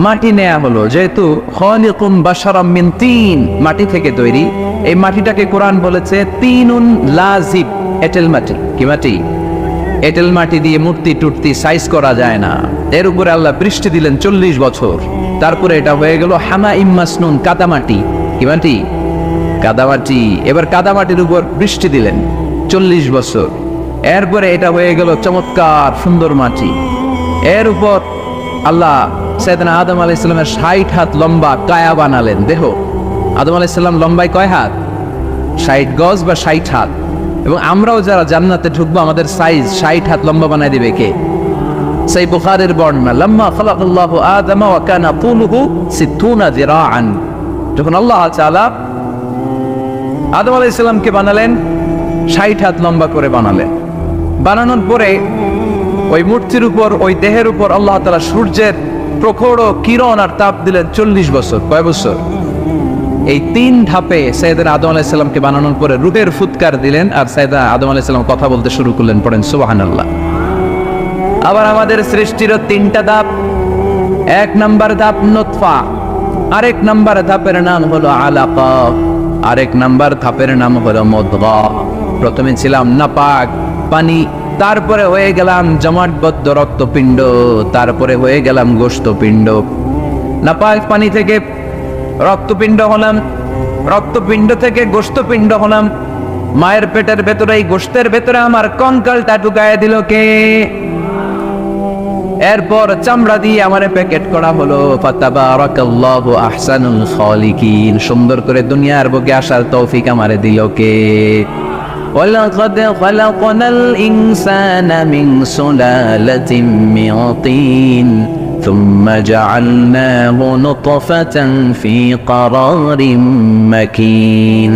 মাটি নেয়া হলো, যেহেতু খালিকুম বাশারাম মিন তিন, মাটি থেকে তৈরি। এই মাটিটাকে কোরআন বলেছে তিনুন লাজিব, এঁটেল মাটি। কি মাটি? এঁটেল মাটি দিয়ে মূর্তি টুর্তি সাইজ করা যায় না। এর উপরে আল্লাহ বৃষ্টি দিলেন 40 বছর, তারপরে এটা হয়ে গেল হামা ইম্মাসনুন, কাদামাটি। কি মাটি? কাদামাটি। এবার কাদামাটির উপর বৃষ্টি দিলেন 40 বছর, এরপরে এটা হয়ে গেল চমৎকার সুন্দর মাটি। এর উপর আল্লাহ সাইয়েদনা আদম আলাইহিস সালামের 60 হাত লম্বা কায়া বানালেন, দেহ। আদম আলাইহিস সালাম লম্বায় কয় হাত? 60 গজ বা 60 হাত। এবং আমরাও যারা জান্নাতে ঢুকবো আমাদের সাইজ 60 হাত লম্বা বানায় দিবে কে? সেই বুখারীর বর্ণনা, লাম্মা খালাকাল্লাহু আদম ওয়া কানা তুলুহু 60 যিরাআন। যখন আল্লাহ তাআলা আদম আলাইহিস সালামকে বানালেন, 60 হাত লম্বা করে বানালেন। বানানোর পরে ওই মূর্তির উপর, ওই দেহের উপর আল্লাহ তাআলা সূর্যের প্রখর কিরণ আর তাপ দিলেন 40 বছর। কয় বছর? এই 3 ধাপে সাইয়েদনা আদম আলাইহিস সালামকে বানানোর পরে রূহের ফুৎকার দিলেন, আর সাইয়েদনা আদম আলাইহিস সালাম কথা বলতে শুরু করলেন। পড়েন সুবহানাল্লাহ। আবার আমাদের সৃষ্টিরও 3টা ধাপ। 1 নাম্বার ধাপ নুতফা, আরেক নাম্বার ধাপের নাম হলো আলাকা, আরেক নাম্বার ধাপের নাম হলো মুদগা। প্রথমে ছিলাম নাপাক পানি, তারপরে হয়ে গেলাম জমাটবদ্ধ রক্তপিণ্ড, তারপরে হয়ে গেলাম গোশতপিণ্ড। নাপাক পানি থেকে রক্তপিণ্ড হলাম, রক্তপিণ্ড থেকে গোশতপিণ্ড হলাম। মায়ের পেটের ভেতরে, এই গোশতের ভেতরে আমার কঙ্কালটা ঢুকায় দিল কে? এরপর চামড়া দিয়ে আমারে প্যাকেট করা হলো। ফাতাবারাকাল্লাহু আহসানুল খালিকিন। সুন্দর করে দুনিয়ার বুকে আসার তৌফিক আমারে দিল কে? ওয়ালাকাদ খালাকনাল ইনসানা মিন সুলালাতিন মিন তিন থুম্মা জাআলনাহু নুতফাতান ফি ক্বারারিন মাকিন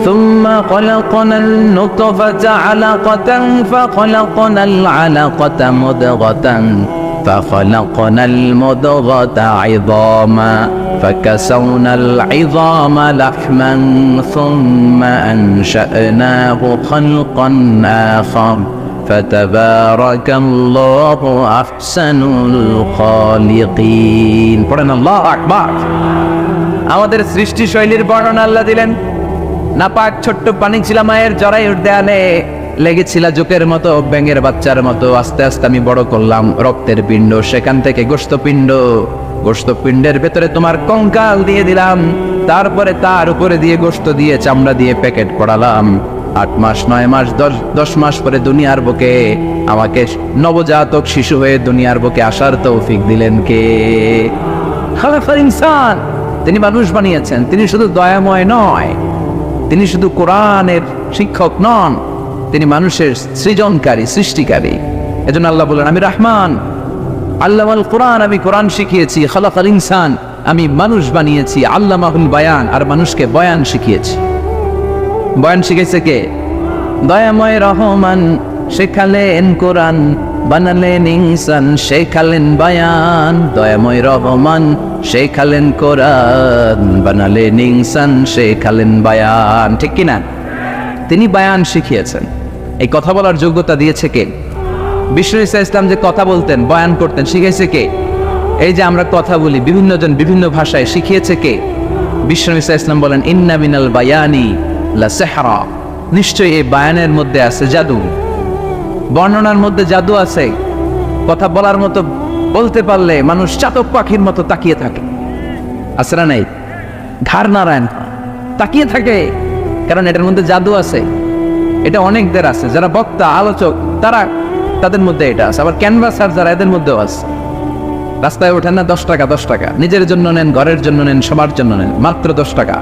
ثم خلقنا النطفة علقة فخلقنا العلقة مضغة فخلقنا المضغة عظاما فكسونا العظام لحما ثم أنشأناه خلقا آخر فتبارك الله أحسن الخالقين. পড়েন আল্লাহু আকবার। আমাদের সৃষ্টি শৈলীর বর্ণনা আল্লাহ দিলেন। নাপাক ছোট্ট পানি ছিল মায়ের জরায়ুর দেয়ালে, লেগেছিল জোকের মতো, ব্যাঙের বাচ্চার মতো। আস্তে আস্তে আমি বড় করলাম রক্তের পিণ্ড, সেখান থেকে গোশতপিণ্ড, গোশতপিণ্ডের ভেতরে তোমার কঙ্কাল দিয়ে দিলাম, তারপরে তার উপরে দিয়ে গোশত দিয়ে চামড়া দিয়ে প্যাকেট করালাম। 8 মাস 9 মাস 10 মাস পরে দুনিয়ার বুকে আমাকে নবজাতক শিশু হয়ে দুনিয়ার বুকে আসার তৌফিক দিলেন কে? খালাকাল ইনসান, তিনি মানুষ বানিয়েছেন। তিনি শুধু দয়াময় নয়, তিনি শুধু কোরআনের শিক্ষক নন, তিনি মানুষের সৃজনকারী, সৃষ্টিকারী। এজন্য আল্লাহ বলেন, আমি রহমান, আল্লামাল কোরআন, আমি কোরআন শিখিয়েছি। খালাকাল ইনসান, আমি মানুষ বানিয়েছি। আল্লামাহুল বায়ান, আর মানুষকে বয়ান শিখিয়েছি। বয়ান শিখেছে কে? দয়াময় রহমান শেখালেন কোরআন, বানালেন ইনসান, শেখালেন বায়ান। দয়াময় রহমান শেখালেন কোরআন, বানালেন ইনসান, শেখালেন বায়ান। ঠিক কিনা? তিনি বায়ান শিখিয়েছেন। এই কথা বলার যোগ্যতা দিয়েছে কে? বিশ্ব ইসলাম যে কথা বলতেন, বয়ান করতেন, শিখেছে কে? এই যে আমরা কথা বলি, বিভিন্ন জন বিভিন্ন ভাষায়, শিখিয়েছে কে? বিশ্ব ইসলাম বলেন, ইন্না মিনাল বায়ানি লা সিহরা, নিশ্চয়ই এই বায়ানের মধ্যে আছে জাদু, বর্ণনার মধ্যে জাদু আছে। কথা বলার মতো, বলতে পারলে মানুষ চাতক পাখির মতো তাকিয়ে থাকে। আছে না নাই? ঘাড় নারায়ণ তাকিয়ে থাকে, কারণ এটার মধ্যে জাদু আছে। এটা অনেকদের আছে, যারা বক্তা, আলোচক, তাদের মধ্যে এটা আছে। আবার ক্যানভাসার যারা, এদের মধ্যেও আছে। রাস্তায় ওঠেন না 10 টাকা 10 টাকা, নিজের জন্য নেন, ঘরের জন্য নেন, সবার জন্য নেন, মাত্র 10 টাকা।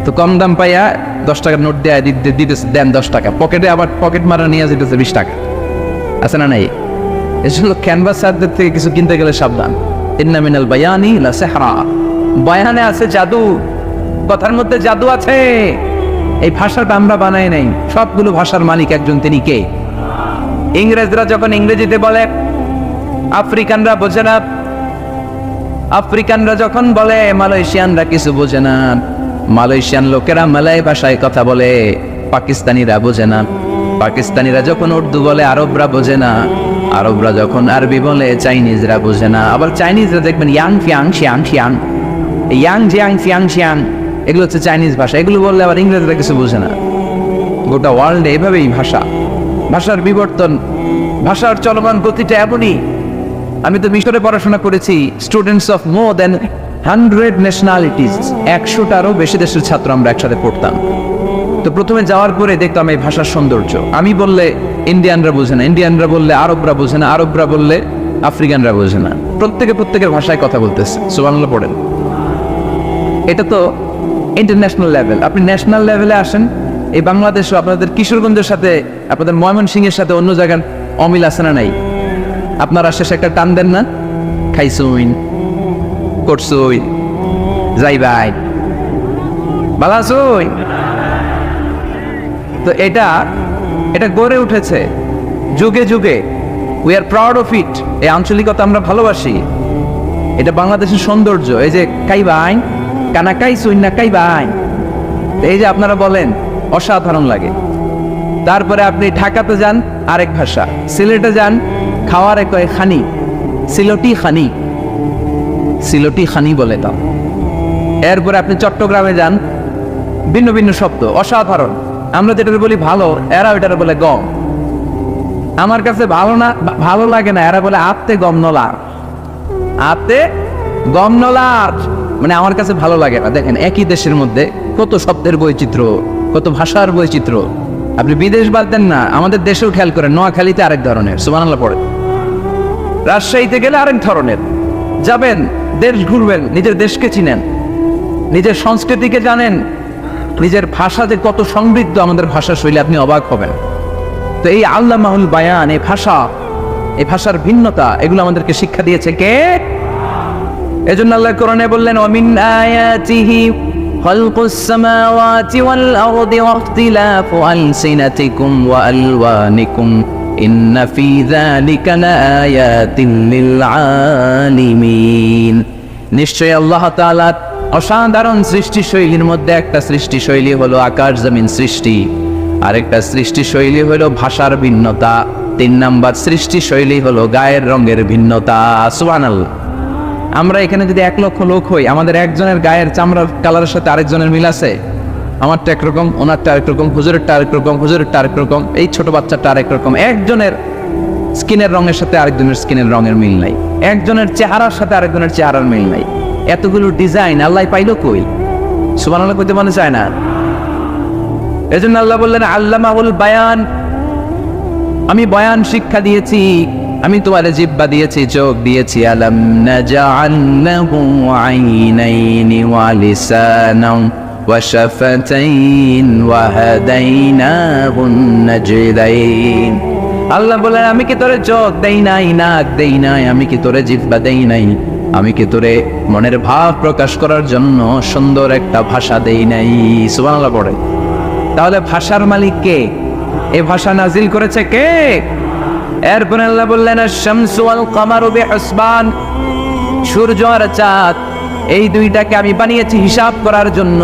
তো কম দাম পাইয়া 10 টাকার নোট দেয়, দিতেছে, দেন 10 টাকা, পকেটে আবার পকেট মারা নিয়ে যেতেছে 20 টাকা। আছে না নাই? এজন্য ক্যানভাসারদের থেকে কিছু কিনতে গেলে সাবধান। ইন্না মিনাল বায়ানি লা সিহরা, বয়ানে আছে জাদু, কথার মধ্যে জাদু আছে। এই ভাষাটা আমরা বানাই নাই, সবগুলো ভাষার মালিক একজন, তিনি কে? ইংরেজরা যখন ইংরেজিতে বলে, আফ্রিকানরা বোঝে না। আফ্রিকানরা যখন বলে, মালয়েশিয়ানরা কিছু বোঝে না। মালয়েশিয়ান লোকেরা মালয় ভাষায় কথা বলে, পাকিস্তানিরা বোঝে না। পাকিস্তানিরা যখন উর্দু বলে, আরবরা বোঝে না। আরবরা যখন আরবি বলে, চাইনিজরা বোঝে না। আবার চাইনিজরা দেখবেন ইয়াং ফিয়াং শিয়াং শিয়াং, ইয়াং জিয়াং ফিয়াং শিয়াং, এগুলো হচ্ছে চাইনিজ ভাষা। এগুলো বললে আবার ইংরেজরা কিছু বোঝে না। গোটা ওয়ার্ল্ডে এভাবেই ভাষার বিবর্তন, ভাষার চলমান গতিটা এমনই। আমি তো মিশরে পড়াশোনা করেছি, students of more than 100 nationalities, 100টারও বেশি দেশের ছাত্র আমরা একসাথে পড়তাম। তো প্রথমে যাওয়ার পরে দেখতাম এই ভাষার সৌন্দর্য। আমি বললে ইন্ডিয়ানরা বোঝে না, ইন্ডিয়ানরা বললে আরবরা বোঝে না, আরবরা বললে আফ্রিকানরা বোঝে না। প্রত্যেকের ভাষায় কথা বলতেছে। সুবহানাল্লাহ পড়েন। এটা তো ইন্টারন্যাশনাল লেভেল। আপনি ন্যাশনাল লেভেলে আসেন, এই বাংলাদেশও আপনাদের কিশোরগঞ্জের সাথে, আপনাদের ময়মনসিংহের সাথে অন্য জায়গার অমিল আছে না নাই? আপনারা শেষে একটা টান দেন না, খাইছুইন, করছুই, যাই ভাই, ভালো আছুই। তো এটা গড়ে উঠেছে যুগে যুগে। We are proud of it. এই আঞ্চলিকতা আমরা ভালোবাসি, এটা বাংলাদেশের সৌন্দর্য। এই যে কাইবাই, কানা কাইছুইন না কাইবাই, এই যে আপনারা বলেন, অসাধারণ লাগে। তারপরে আপনি ঢাকাতে যান, আরেক ভাষা। সিলেটে যান, খাওয়ারে কয় খানি, সিলটি খানি, সিলটি খানি বলে দাও। এরপরে আপনি চট্টগ্রামে যান, ভিন্ন ভিন্ন শব্দ, অসাধারণ। আমরা যেটা বলি ভালো, এরা ওইটা বলে গম। আমার কাছে ভালো লাগে না, এরা বলে আত্তে গম নলার, আত্তে গম নলার, মানে আমার কাছে ভালো লাগে না। দেখেন, একই দেশের মধ্যে কত শব্দের বৈচিত্র্য, কত ভাষার বৈচিত্র্য। আপনি বিদেশ বাদ দেন না, আমাদের দেশেও খেয়াল করেন, নোয়াখালীতে আরেক ধরনের, সুবহানাল্লাহ পড়ে। রাজশাহীতে গেলে আরেক ধরনের। যাবেন, দেশ ঘুরবেন, নিজের দেশকে চিনেন, নিজের সংস্কৃতিকে জানেন, নিজের ভাষা যে কত সমৃদ্ধ, আমাদের ভাষা শৈলী, আপনি অবাক হবেন। তো এই আল্লামাহুল বায়ান, এই ভাষার ভিন্নতা, এগুলো আমাদেরকে শিক্ষা দিয়েছে কে? এজন্য আল্লাহ কোরআনে বললেন, ওয়ামিন আয়াতিহি খালকুস সামাওয়াতি ওয়াল আরদি ওয়াখতিলাফু আলসিনাতিকুম ওয়া আলওয়ানিকুম ইন্না ফি যালিকা লাআয়াতিন লিল আলিমিন। নিশ্চয়ই আল্লাহ তাআলার অসাধারণ সৃষ্টিশৈলীর মধ্যে একটা সৃষ্টিশৈলী হলো আকাশ জমিন সৃষ্টি, আরেকটা সৃষ্টিশৈলী হলো ভাষার ভিন্নতা, 3 নাম্বার সৃষ্টিশৈলী হলো গায়ের রঙের ভিন্নতা। সুবহানাল্লাহ। আমরা এখানে যদি 1 লক্ষ লোক হই, আমাদের একজনের গায়ের চামড়ার কালারের সাথে আরেকজনের মিল আছে? আমারটা একরকম, ওনারটা আরেক রকম, হুজুরেরটা আরেক রকম, হুজুরেরটা আরেক রকম, এই ছোট বাচ্চাটা আরেক রকম। একজনের স্কিনের রঙের সাথে আরেকজনের স্কিনের রঙের মিল নাই, একজনের চেহারার সাথে আরেকজনের চেহারার মিল নাই। এতগুলো ডিজাইন আল্লাহ পাইলো কই? সুবহানাল্লাহ কইতে মনে চায় না। এজন্য আল্লাহ বললেন আল্লামাহুল বায়ান, আমি বয়ান শিক্ষা দিয়েছি, আমি তোমারে জিহ্বা দিয়েছি, চোখ দিয়েছি। আলাম নাজআল লাহু আইনাইনি ওয়া লিসানান ওয়া শাফাতাইন ওয়া হাদাইনাহুন নাজদাইন। আল্লাহ বলেন আমি কি তোরে চোখ দেই নাই, নাক দেই নাই, আমি কি তোরে জিহ্বা দেই নাই, আমি কি তোরে মনের ভাব প্রকাশ করার জন্য সুন্দর একটা ভাষা দেই নাই? সুবহানাল্লাহ পড়ে। তাহলে ভাষার মালিক কে? এই ভাষা নাজিল করেছে কে? এরপর আল্লাহ বললেন আশ-শামসু ওয়াল কামারু বিহুসবান, সূর্য আর চাঁদ এই দুইটাকে আমি বানিয়েছি হিসাব করার জন্য।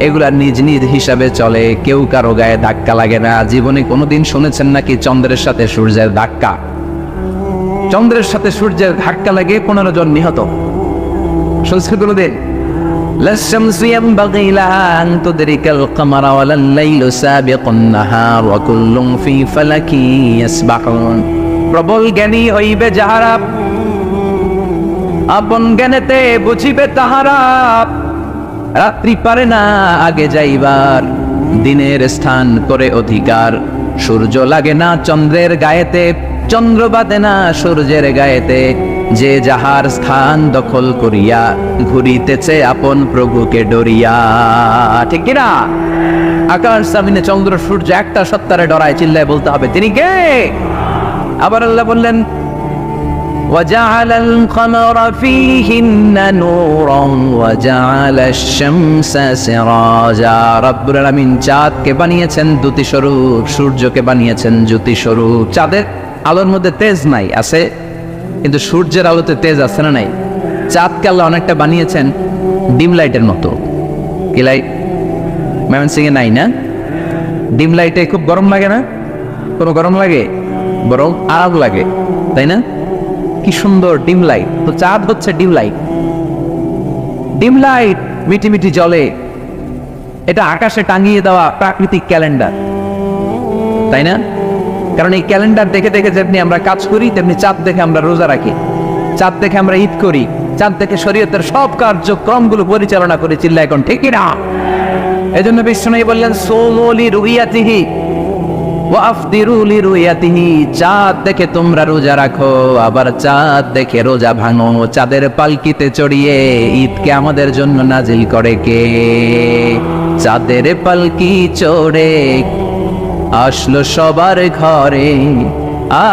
এগুলা নিজ নিজ হিসাবে চলে, কেউ কারো গায়ে ধাক্কা লাগে না। জীবনে কোনোদিন শুনেছেন নাকি চন্দ্রের সাথে সূর্যের ধাক্কা? চন্দ্রের সাথে সূর্যের ধাক্কা লাগে 15 জন নিহত। শুনছেন কোনোদিন? للشمس ينبغي لها أن تدرك القمر ولا الليل سابق النهار وكل في فلك يسبحون। প্রবল জ্ঞানী হইবে যাহারা, আপন জ্ঞানেতে বুঝিবে তাহারা। রাত্রি পারে না আগে যাইবার, দিনের স্থান করে অধিকার। সূর্য লাগে না চন্দ্রের গায়েতে, চন্দ্র বাদে না সূর্যের গায়েতে। যে যাহার স্থান দখল করিয়া ঘুরিতেছে আপন প্রভুকে ডরিয়া। ঠিক কিনা? আকাশ জমিনে চন্দ্র সূর্য একটা সত্তারে ডরায়, চিল্লায় বলতে হবে তিনি কে? আবার আল্লাহ বললেন وجعل القمر فيهن نورا وجعل الشمس سراجا। রব্বুল আলামিন চাঁদকে বানিয়েছেন দ্যুতি স্বরূপ, সূর্যকে বানিয়েছেন জ্যোতি স্বরূপ। চাঁদের আলোর মধ্যে তেজ নাই, আছে, কিন্তু সূর্যের আলোতে তেজ আছে না নাই? চাঁদকে আল্লাহ অনেকটা বানিয়েছেন ডিম লাইটের মতো। কি লাইট ময়মনসিংহে নাই না? ডিম লাইটে খুব গরম লাগে না? কোনো গরম লাগে? বরং আরাম লাগে, তাই না? কি সুন্দর ডিম লাইট। তো চাঁদ হচ্ছে ডিম লাইট। ডিম লাইট মিটি মিটি জ্বলে, এটা আকাশে টাঙিয়ে দেওয়া প্রাকৃতিক ক্যালেন্ডার, তাই না? কারণ এই ক্যালেন্ডার দেখে দেখে যেমনি আমরা কাজ করি, তেমনি চাঁদ দেখে আমরা রোজা রাখি, চাঁদ দেখে আমরা ঈদ করি, চাঁদ দেখে শরীয়তের সব কার্যক্রমগুলো পরিচালনা করি। চিল্লা এখন ঠিক না? এজন্য বিষ্ণু বললেন সোমু লিরুইয়াতিহি ওয়া আফদিরু লিরুইয়াতিহি। চাঁদ দেখে তোমরা রোজা রাখো, আবার চাঁদ দেখে রোজা ভাঙো। চাঁদের পালকিতে চড়িয়ে ঈদকে আমাদের জন্য নাজিল করে কে? চাঁদের পালকি চড়ে আসলো সবার ঘরে,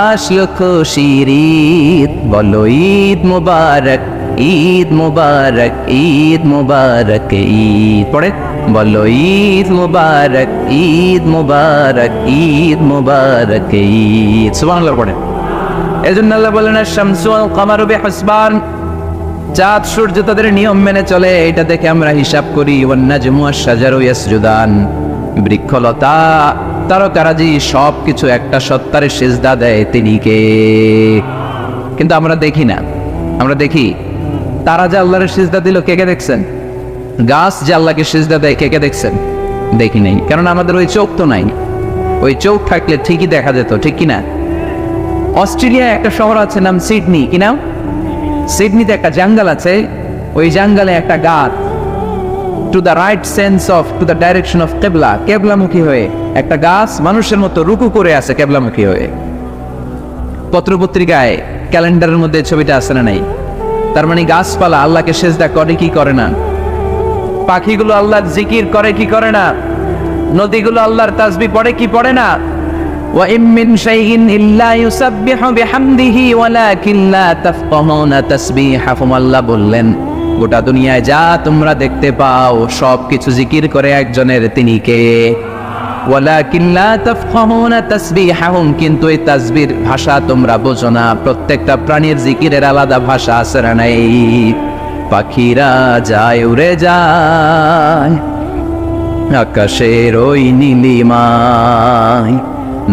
আসলো খুশির ঈদ। বলো ঈদ মুবারক, ঈদ মুবারক, ঈদ মুবারক, ঈদ পড়ে বলো ঈদ মুবারক, ঈদ মুবারক, ঈদ মুবারক, ঈদ। সুবহানাল্লাহ পড়ে। এজন্য আল্লাহ বলেন আশ-শামসু ওয়াল কামারু বিহুসবান, চাঁদ সূর্য তাদের নিয়ম মেনে চলে, এটা দেখে আমরা হিসাব করি। ওয়ান নাজমু ওয়াশ-শাজারু ইয়াসজুদান, বৃক্ষলতা তারকারাজি সবকিছু একটা সত্তারে সিজদা দেয়, তিনি কে? কিন্তু আমরা দেখি না। আমরা দেখি তারা যে আল্লাহর সিজদা দিল, কে কে দেখছেন? গাছ যে আল্লাহকে সিজদা দেয়, কে কে দেখছেন? দেখি নাই, কারণ আমাদের ওই চোখ তো নাই। ওই চোখ থাকলে ঠিকই দেখা যেত, ঠিক কিনা? অস্ট্রেলিয়ায় একটা শহর আছে নাম সিডনি, কি নাম? সিডনিতে একটা জঙ্গল আছে, ওই জঙ্গলে একটা গাছ to the right sense of to the direction of কেবলা, কেবলামুখী হয়ে একটা গাছ মানুষের মতো রুকু করে আছে কেবলামুখী হয়ে। পত্রপত্রিকায় ক্যালেন্ডারের মধ্যে ছবিটা আছে না নাই? তার মানে গাছপালা আল্লাহকে সিজদা করে কি করে না? পাখিগুলো আল্লাহর জিকির করে কি করে না? নদীগুলো আল্লাহর তাসবিহ পড়ে কি পড়ে না? ওয়া ইম মিন শাইইন ইল্লা ইউসাব্বিহু বিহামদিহি ওয়ালাকিন লা তাফকাহুনা তাসবিহাহুম। আল্লাহ বললেন গোটা দুনিয়ায় যা তোমরা দেখতে পাও সবকিছু জিকির করে একজনের, তিনি কে? ওয়ালাকিন লা তাফকাহুনা তাসবিহাহুম, কিন্তু এই তাসবির ভাষা তোমরা বোঝো না। প্রত্যেকটা প্রাণীর জিকিরের আলাদা ভাষা আছে না নাই? পাখিরা যায় উড়ে যায় আকাশের ওই নীলিমায়,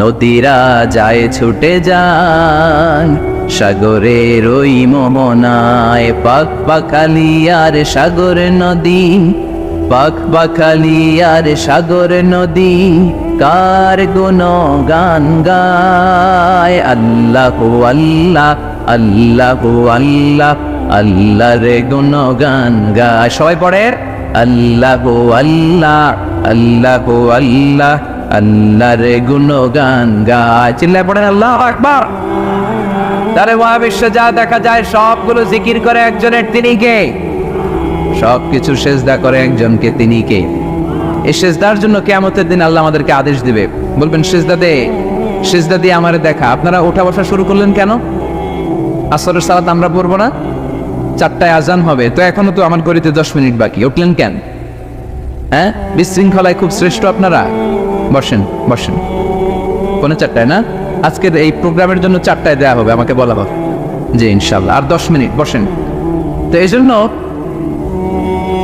নদীরা যায় ছুটে যায় সাগরের ওই মোহনায়। পাখ পাখালি আর সাগর নদী, পাখ পাখালি আর সাগর নদী কার গুণগান গায়। আল্লাহু আল্লাহ, আল্লাহু আল্লাহ, আল্লাহর গুণগান গায়। সবাই পড়ে আল্লাহ আল্লাহ আল্লাহ আল্লাহ আল্লাহর গুণগান গায়। চিল্লায় পড়েন আল্লাহু আকবার। তারে মহাবিশ্বে যা দেখা যায় সবগুলো জিকির করে একজনের, তিনি কে? সবকিছু সেজদা করে একজনকে, তিনি কে? এই সেজদার জন্য কিয়ামতের দিন আল্লাহ আমাদেরকে আদেশ দিবে, বলবেন সেজদা দে, সেজদা দিয়ে আমারে দেখা। আপনারা ওঠা বসা শুরু করলেন কেন? আসরের সালাত আমরা পড়বো না? 4টায় আজান হবে, তো এখনো তো আমার ঘড়িতে 10 মিনিট বাকি, উঠলেন কেন? হ্যাঁ, বিশৃঙ্খলায় খুব শ্রেষ্ঠ আপনারা। বসেন বসেন, পৌনে 4টায় না? আজকের এই প্রোগ্রামের জন্য 4টায় দেওয়া হবে, আমাকে বলা হবে যে ইনশাআল্লাহ আর 10 মিনিট বসেন। তো এই জন্য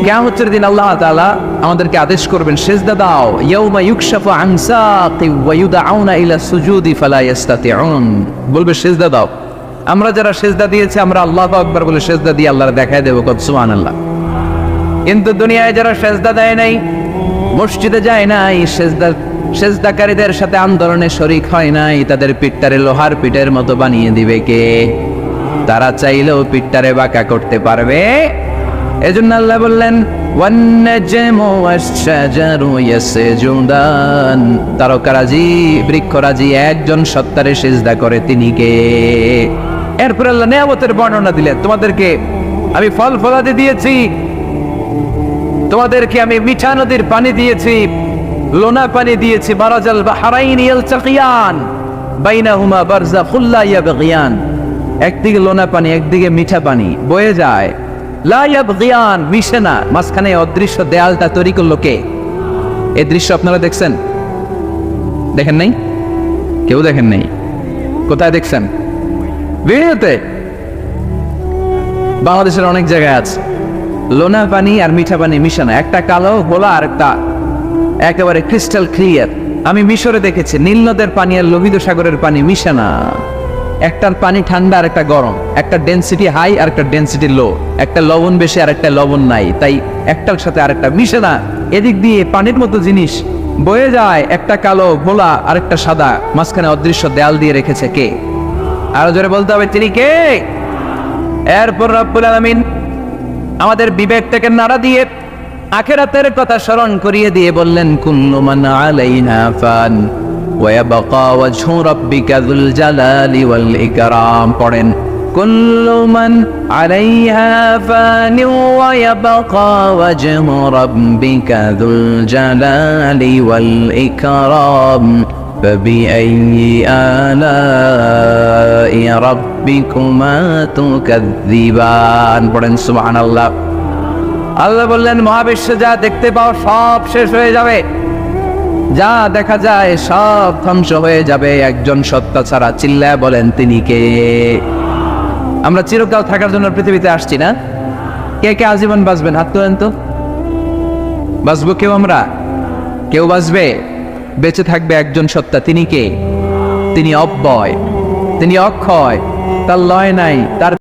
কিয়ামতের দিন আল্লাহ তাআলা আমাদেরকে আদেশ করবেন সেজদা দাও। ইয়াউমা ইউকশাফু আন সাকি ওয়া ইউদআউনা ইলা সুজুদি ফালা ইস্তাতিউন, বলবে সেজদা দাও। আমরা যারা সেজদা দিয়েছি আমরা আল্লাহু আকবার বলে সেজদা দিয়ে আল্লাহর দেখায় দেব, কত সুবহানাল্লাহ। কিন্তু দুনিয়ায় যারা সেজদা দেয় নাই, মসজিদে যায় নাই, সেজদাকারীদের সাথে আন্দোলনে শরীক হয় নাই, তাদের পিঠটারে লোহার পিঠের মতো বানিয়ে দিবে কে? তারা চাইলেও পিঠটারে বাঁকা করতে পারবে। এজন্য আল্লাহ বললেন ওয়ান-নাজমু ওয়াশ-শাজারু ইয়াসজুদান, তারকারাজি বৃক্ষরাজি একজন সত্তারে সিজদা করে, তিনি কে? এরপর আল্লাহ নিয়ামতের বর্ণনা দিলেন, তোমাদেরকে আমি ফল ফলাদি দিয়েছি, তোমাদেরকে আমি মিঠা নদীর পানি দিয়েছি, লোনা পানি দিয়েছি, মারাজাল বাহরাইন ইয়ালতাকিয়ান বাইনাহুমা বারযাখুল লা ইয়াবগিয়ান, একদিকে লোনা পানি একদিকে মিঠা পানি বয়ে যায়, লা ইয়াবগিয়ান মিশে না, মাঝখানে অদৃশ্য দেয়ালটা তৈরি করলো কে? এই দৃশ্য আপনারা দেখছেন? দেখেন নাই? কেউ দেখেন নাই? কোথায় দেখছেন? ভিডিওতে। বাংলাদেশের অনেক জায়গায় আছে লোনা পানি আর মিঠা পানি মিশানো, একটা কালো গোলা আর একটা একেবারে ক্রিস্টাল ক্লিয়ার। আমি মিশরে দেখেছি নীল নদের পানি আর লোহিত সাগরের পানি মিশানা, একটার পানি ঠান্ডা আর একটা গরম, একটা ডেনসিটি হাই আর একটা ডেনসিটি লো, একটা লবণ বেশি আর একটা লবণ নাই, তাই একটার সাথে আরেকটা মিশে না। এদিক দিয়ে পানির মতো জিনিস বয়ে যায়, একটা কালো গোলা আর একটা সাদা, মাঝখানে অদৃশ্য দেয়াল দিয়ে রেখেছে কে? আরো জোরে বলতে হবে, তিনি কে? এরপর রব্বুল আলামিন আমাদের বিবেকটাকে নাড়া দিয়ে আখিরাতের কথা স্মরণ করিয়ে দিয়ে বললেন কুল্লু মান আলাইহা ফান ওয়া ইয়াবকা ওয়াজহু রাব্বিকা যুল জালালি ওয়াল ইকরাম। পড়েন কুল্লু মান আলাইহা ফান ওয়া ইয়াবকা ওয়াজহু রাব্বিকা যুল জালালি ওয়াল ইকরাম ফাবিআইয়ি আলাই রাব্বিকুমা তুকাযযিবান। পড়েন সুবহানাল্লাহ। আল্লাহ বললেন মহাবিশ্বে যা দেখতে পাও সব শেষ হয়ে যাবে, যা দেখা যায় সব ধ্বংস হয়ে যাবে একজন সত্তা ছাড়া। চিল্লায় বলেন তিনি কে? আমরা চিরকাল থাকার জন্য পৃথিবীতে আসছি না? কে কে আজীবন বাঁচবেন? হাত তোলেন তো। বাঁচবো কেউ? আমরা কেউ বাঁচবে? বেঁচে থাকবে একজন সত্তা, তিনি কে? তিনি অব্যয়, তিনি অক্ষয়, তার লয় নাই, তার